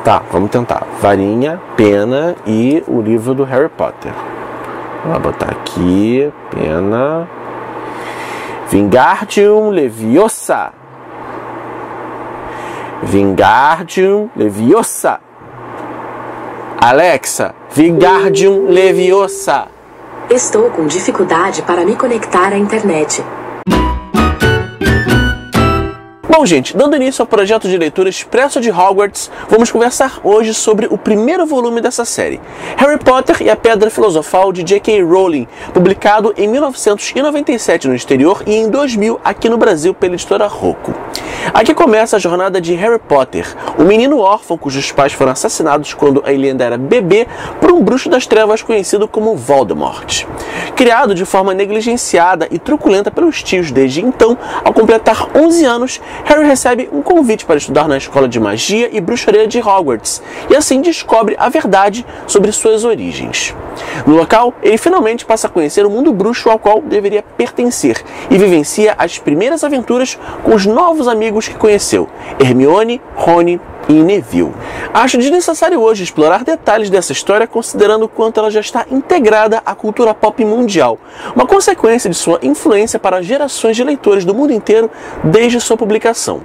Tá, vamos tentar. Varinha, pena e o livro do Harry Potter. Vou botar aqui, pena. Wingardium Leviosa. Wingardium Leviosa. Alexa, Wingardium Leviosa. Estou com dificuldade para me conectar à internet. Bom, gente, dando início ao projeto de leitura expresso de Hogwarts, vamos conversar hoje sobre o primeiro volume dessa série, Harry Potter e a Pedra Filosofal de J.K. Rowling, publicado em 1997 no exterior e em 2000 aqui no Brasil pela editora Rocco. Aqui começa a jornada de Harry Potter, um menino órfão cujos pais foram assassinados quando ele ainda era bebê por um bruxo das trevas conhecido como Voldemort. Criado de forma negligenciada e truculenta pelos tios desde então, ao completar 11 anos, Harry recebe um convite para estudar na Escola de Magia e Bruxaria de Hogwarts, e assim descobre a verdade sobre suas origens. No local, ele finalmente passa a conhecer o mundo bruxo ao qual deveria pertencer, e vivencia as primeiras aventuras com os novos amigos que conheceu, Hermione, Rony e Neville. Acho desnecessário hoje explorar detalhes dessa história, considerando o quanto ela já está integrada à cultura pop mundial, uma consequência de sua influência para gerações de leitores do mundo inteiro desde sua publicação.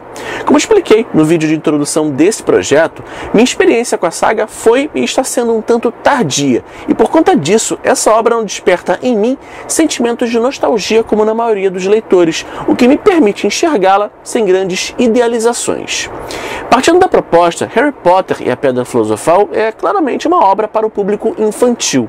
Como expliquei no vídeo de introdução desse projeto, minha experiência com a saga foi e está sendo um tanto tardia, e por conta disso, essa obra não desperta em mim sentimentos de nostalgia como na maioria dos leitores, o que me permite enxergá-la sem grandes idealizações. Partindo da proposta, Harry Potter e a Pedra Filosofal é claramente uma obra para o público infantil.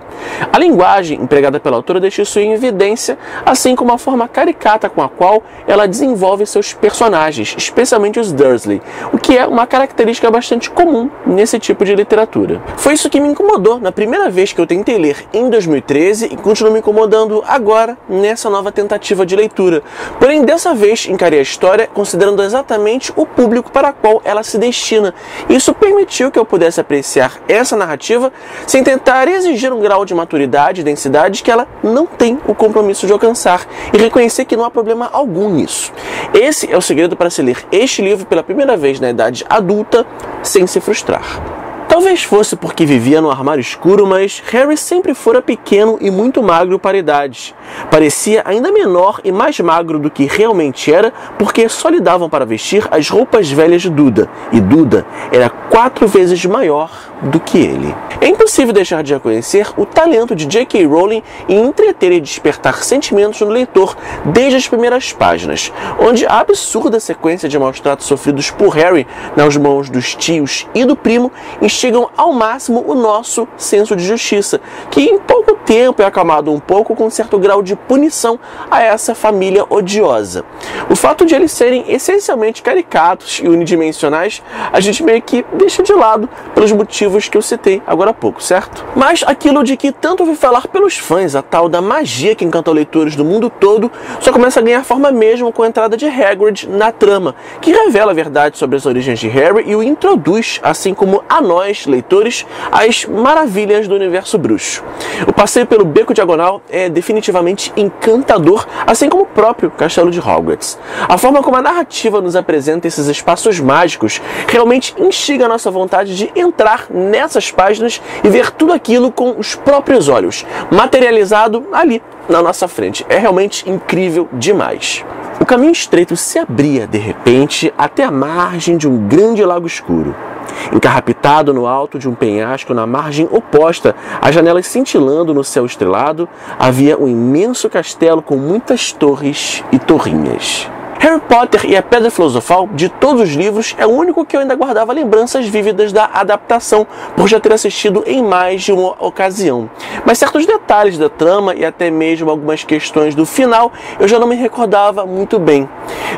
A linguagem empregada pela autora deixa isso em evidência, assim como a forma caricata com a qual ela desenvolve seus personagens, especialmente os Dursley, o que é uma característica bastante comum nesse tipo de literatura. Foi isso que me incomodou na primeira vez que eu tentei ler em 2013 e continua me incomodando agora nessa nova tentativa de leitura. Porém, dessa vez encarei a história considerando exatamente o público para o qual ela se destina. Isso permitiu que eu pudesse apreciar essa narrativa sem tentar exigir um grau de maturidade e densidade que ela não tem o compromisso de alcançar, e reconhecer que não há problema algum nisso. Esse é o segredo para se ler este livro pela primeira vez na idade adulta sem se frustrar. Talvez fosse porque vivia no armário escuro, mas Harry sempre fora pequeno e muito magro para a idade. Parecia ainda menor e mais magro do que realmente era, porque só lhe davam para vestir as roupas velhas de Duda, e Duda era 4 vezes maior do que ele. É impossível deixar de reconhecer o talento de J.K. Rowling em entreter e despertar sentimentos no leitor desde as primeiras páginas, onde a absurda sequência de maus-tratos sofridos por Harry nas mãos dos tios e do primo instigam ao máximo o nosso senso de justiça, que em pouco tempo é acalmado um pouco com um certo grau de punição a essa família odiosa. O fato de eles serem essencialmente caricatos e unidimensionais, a gente meio que deixa de lado pelos motivos que eu citei agora há pouco, certo? Mas aquilo de que tanto ouvi falar pelos fãs, a tal da magia que encanta leitores do mundo todo, só começa a ganhar forma mesmo com a entrada de Hagrid na trama, que revela a verdade sobre as origens de Harry e o introduz, assim como a nós, leitores, às maravilhas do universo bruxo. O passeio pelo Beco Diagonal é definitivamente encantador, assim como o próprio Castelo de Hogwarts. A forma como a narrativa nos apresenta esses espaços mágicos realmente instiga a nossa vontade de entrar nessas páginas e ver tudo aquilo com os próprios olhos, materializado ali na nossa frente. É realmente incrível demais. O caminho estreito se abria, de repente, até a margem de um grande lago escuro. Encarrapitado no alto de um penhasco na margem oposta, as janelas cintilando no céu estrelado, havia um imenso castelo com muitas torres e torrinhas. Harry Potter e a Pedra Filosofal, de todos os livros, é o único que eu ainda guardava lembranças vívidas da adaptação, por já ter assistido em mais de uma ocasião. Mas certos detalhes da trama e até mesmo algumas questões do final eu já não me recordava muito bem.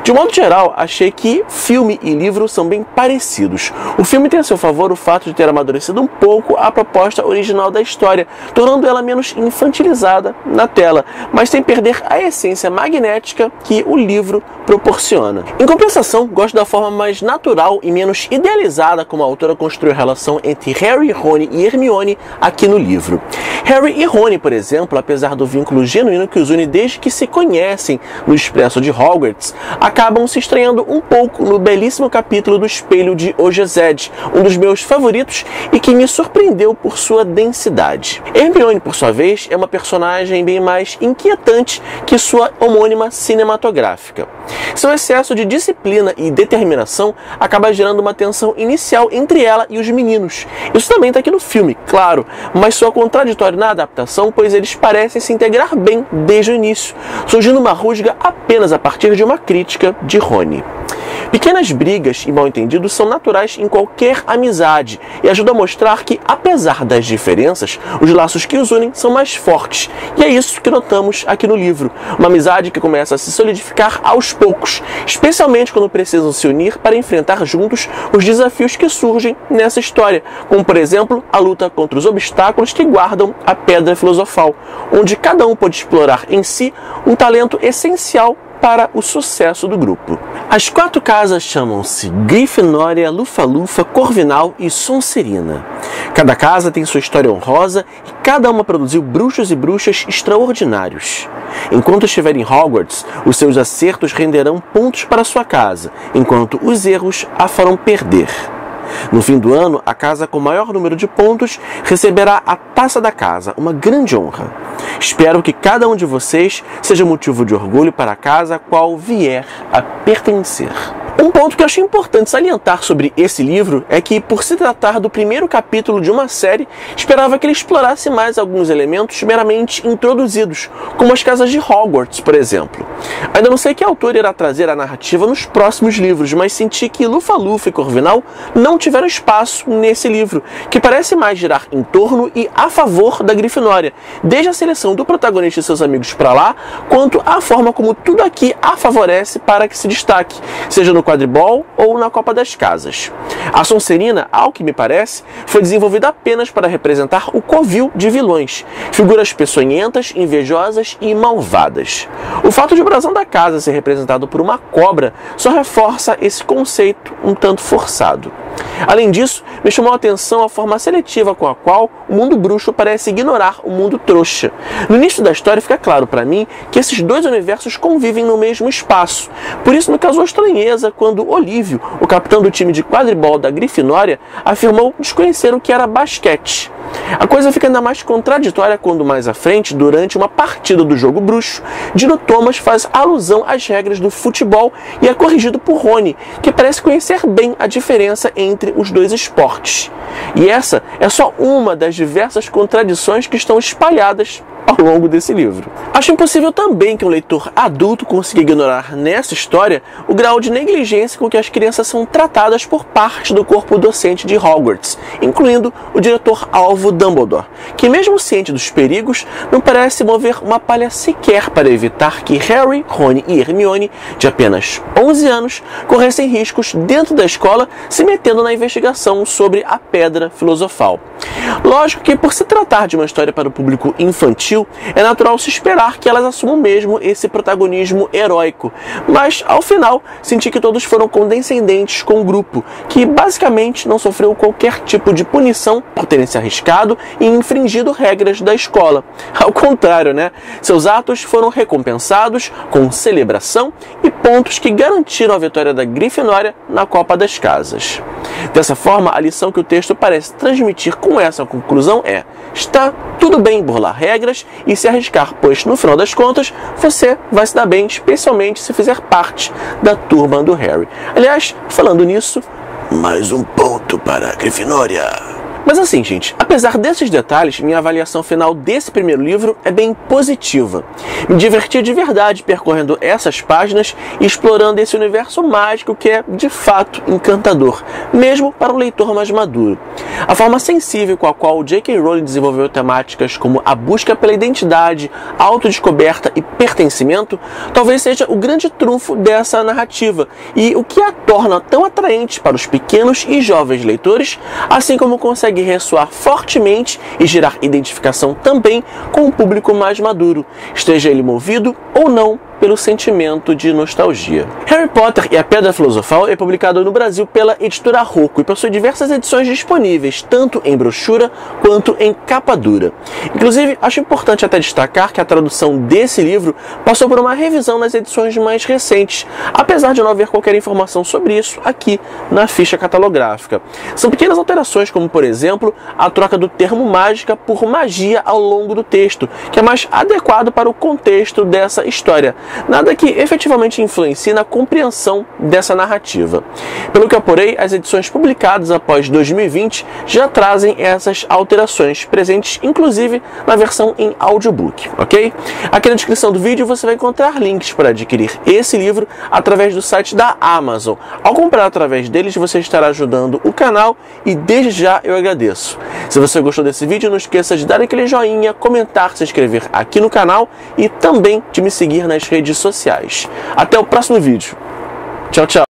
De um modo geral, achei que filme e livro são bem parecidos. O filme tem a seu favor o fato de ter amadurecido um pouco a proposta original da história, tornando ela menos infantilizada na tela, mas sem perder a essência magnética que o livro proporciona. Em compensação, gosto da forma mais natural e menos idealizada como a autora construiu a relação entre Harry, Rony e Hermione aqui no livro. Harry e Rony, por exemplo, apesar do vínculo genuíno que os une desde que se conhecem no Expresso de Hogwarts, acabam se estranhando um pouco no belíssimo capítulo do Espelho de Ogezed, um dos meus favoritos e que me surpreendeu por sua densidade. Hermione, por sua vez, é uma personagem bem mais inquietante que sua homônima cinematográfica. Seu excesso de disciplina e determinação acaba gerando uma tensão inicial entre ela e os meninos. Isso também está aqui no filme, claro, mas soa contraditório na adaptação, pois eles parecem se integrar bem desde o início, surgindo uma rusga apenas a partir de uma crítica de Rony. Pequenas brigas e mal-entendidos são naturais em qualquer amizade e ajudam a mostrar que, apesar das diferenças, os laços que os unem são mais fortes. E é isso que notamos aqui no livro. Uma amizade que começa a se solidificar aos poucos, especialmente quando precisam se unir para enfrentar juntos os desafios que surgem nessa história, como, por exemplo, a luta contra os obstáculos que guardam a Pedra Filosofal, onde cada um pode explorar em si um talento essencial para o sucesso do grupo. As 4 casas chamam-se Grifinória, Lufa-Lufa, Corvinal e Sonserina. Cada casa tem sua história honrosa e cada uma produziu bruxos e bruxas extraordinários. Enquanto estiver em Hogwarts, os seus acertos renderão pontos para sua casa, enquanto os erros a farão perder. No fim do ano, a casa com maior número de pontos receberá a Taça da Casa, uma grande honra. Espero que cada um de vocês seja motivo de orgulho para a casa a qual vier a pertencer. Um ponto que eu achei importante salientar sobre esse livro é que, por se tratar do primeiro capítulo de uma série, esperava que ele explorasse mais alguns elementos meramente introduzidos, como as casas de Hogwarts, por exemplo. Ainda não sei que autor irá trazer a narrativa nos próximos livros, mas senti que Lufa-Lufa e Corvinal não tiveram espaço nesse livro, que parece mais girar em torno e a favor da Grifinória, desde a seleção do protagonista e seus amigos para lá, quanto a forma como tudo aqui a favorece para que se destaque, seja no quadribol ou na Copa das Casas. A Sonserina, ao que me parece, foi desenvolvida apenas para representar o covil de vilões, figuras peçonhentas, invejosas e malvadas. O fato de o brasão da casa ser representado por uma cobra só reforça esse conceito um tanto forçado. Além disso, me chamou a atenção a forma seletiva com a qual o mundo bruxo parece ignorar o mundo trouxa. No início da história fica claro para mim que esses dois universos convivem no mesmo espaço. Por isso me causou estranheza quando Olívio, o capitão do time de quadribol da Grifinória, afirmou desconhecer o que era basquete. A coisa fica ainda mais contraditória quando, mais à frente, durante uma partida do jogo bruxo, Dino Thomas faz alusão às regras do futebol e é corrigido por Rony, que parece conhecer bem a diferença entre os dois esportes. E essa é só uma das diversas contradições que estão espalhadas ao longo desse livro. Acho impossível também que um leitor adulto consiga ignorar nessa história o grau de negligência com que as crianças são tratadas por parte do corpo docente de Hogwarts, incluindo o diretor-alvo Dumbledore, que mesmo ciente dos perigos, não parece mover uma palha sequer para evitar que Harry, Rony e Hermione, de apenas 11 anos, corressem riscos dentro da escola se metendo na investigação sobre a Pedra Filosofal. Lógico que, por se tratar de uma história para o público infantil, é natural se esperar que elas assumam mesmo esse protagonismo heróico, mas ao final senti que todos foram condescendentes com o grupo, que basicamente não sofreu qualquer tipo de punição por terem se arriscado e infringido regras da escola. Ao contrário, né? Seus atos foram recompensados com celebração e pontos que garantiram a vitória da Grifinória na Copa das Casas. Dessa forma, a lição que o texto parece transmitir com essa conclusão é: está tudo bem burlar regras e se arriscar, pois no final das contas você vai se dar bem, especialmente se fizer parte da turma do Harry. Aliás, falando nisso, mais um ponto para a Grifinória. Mas assim, gente, apesar desses detalhes, minha avaliação final desse primeiro livro é bem positiva. Me diverti de verdade percorrendo essas páginas e explorando esse universo mágico que é, de fato, encantador, mesmo para o leitor mais maduro. A forma sensível com a qual J.K. Rowling desenvolveu temáticas como a busca pela identidade, autodescoberta e pertencimento talvez seja o grande trunfo dessa narrativa e o que a torna tão atraente para os pequenos e jovens leitores, assim como consegue ressoar fortemente e gerar identificação também com o público mais maduro, esteja ele movido ou não pelo sentimento de nostalgia. Harry Potter e a Pedra Filosofal é publicado no Brasil pela editora Rocco e possui diversas edições disponíveis, tanto em brochura quanto em capa dura. Inclusive, acho importante até destacar que a tradução desse livro passou por uma revisão nas edições mais recentes, apesar de não haver qualquer informação sobre isso aqui na ficha catalográfica. São pequenas alterações, como por exemplo, a troca do termo mágica por magia ao longo do texto, que é mais adequado para o contexto dessa história. Nada que efetivamente influencie na compreensão dessa narrativa. Pelo que apurei, as edições publicadas após 2020 já trazem essas alterações, presentes inclusive na versão em audiobook, ok? Aqui na descrição do vídeo você vai encontrar links para adquirir esse livro através do site da Amazon. Ao comprar através deles, você estará ajudando o canal e desde já eu agradeço. Se você gostou desse vídeo, não esqueça de dar aquele joinha, comentar, se inscrever aqui no canal e também de me seguir nas redes sociais. Até o próximo vídeo. Tchau, tchau.